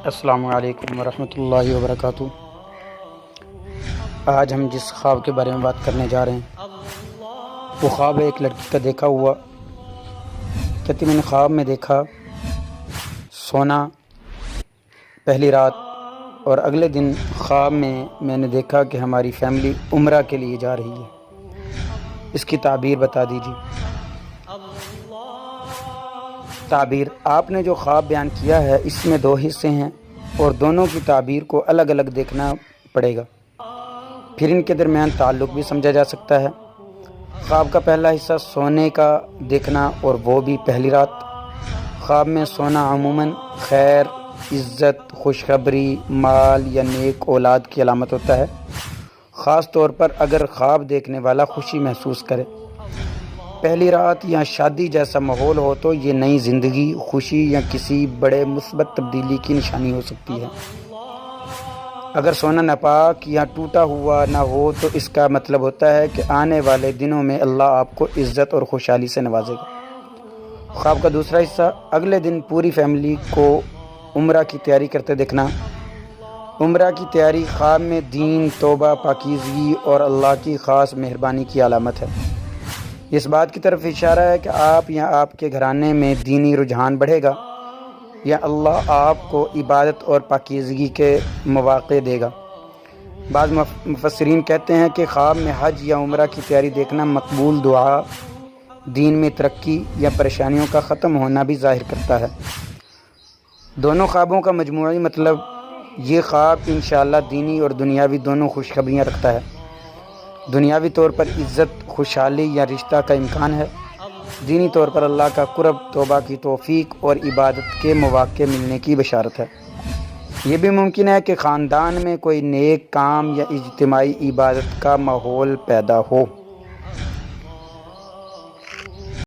السلام علیکم ورحمۃ اللہ وبرکاتہ۔ آج ہم جس خواب کے بارے میں بات کرنے جا رہے ہیں وہ خواب ہے ایک لڑکی کا دیکھا ہوا۔ کہتی میں نے خواب میں دیکھا سونا پہلی رات، اور اگلے دن خواب میں نے دیکھا کہ ہماری فیملی عمرہ کے لیے جا رہی ہے۔ اس کی تعبیر بتا دیجیے۔ تعبیر آپ نے جو خواب بیان کیا ہے اس میں دو حصے ہیں اور دونوں کی تعبیر کو الگ الگ دیکھنا پڑے گا، پھر ان کے درمیان تعلق بھی سمجھا جا سکتا ہے۔ خواب کا پہلا حصہ سونے کا دیکھنا، اور وہ بھی پہلی رات۔ خواب میں سونا عموماً خیر، عزت، خوشخبری، مال یا نیک اولاد کی علامت ہوتا ہے، خاص طور پر اگر خواب دیکھنے والا خوشی محسوس کرے۔ پہلی رات یا شادی جیسا ماحول ہو تو یہ نئی زندگی، خوشی یا کسی بڑے مثبت تبدیلی کی نشانی ہو سکتی ہے۔ اگر سونا ناپاک یا ٹوٹا ہوا نہ ہو تو اس کا مطلب ہوتا ہے کہ آنے والے دنوں میں اللہ آپ کو عزت اور خوشحالی سے نوازے گا۔ خواب کا دوسرا حصہ اگلے دن پوری فیملی کو عمرہ کی تیاری کرتے دیکھنا۔ عمرہ کی تیاری خواب میں دین، توبہ، پاکیزگی اور اللہ کی خاص مہربانی کی علامت ہے۔ اس بات کی طرف اشارہ ہے کہ آپ یا آپ کے گھرانے میں دینی رجحان بڑھے گا، یا اللہ آپ کو عبادت اور پاکیزگی کے مواقع دے گا۔ بعض مفسرین کہتے ہیں کہ خواب میں حج یا عمرہ کی تیاری دیکھنا مقبول دعا، دین میں ترقی یا پریشانیوں کا ختم ہونا بھی ظاہر کرتا ہے۔ دونوں خوابوں کا مجموعی مطلب یہ خواب انشاءاللہ دینی اور دنیاوی دونوں خوشخبریاں رکھتا ہے۔ دنیاوی طور پر عزت، خوشحالی یا رشتہ کا امکان ہے۔ دینی طور پر اللہ کا قرب، توبہ کی توفیق اور عبادت کے مواقع ملنے کی بشارت ہے۔ یہ بھی ممکن ہے کہ خاندان میں کوئی نیک کام یا اجتماعی عبادت کا ماحول پیدا ہو۔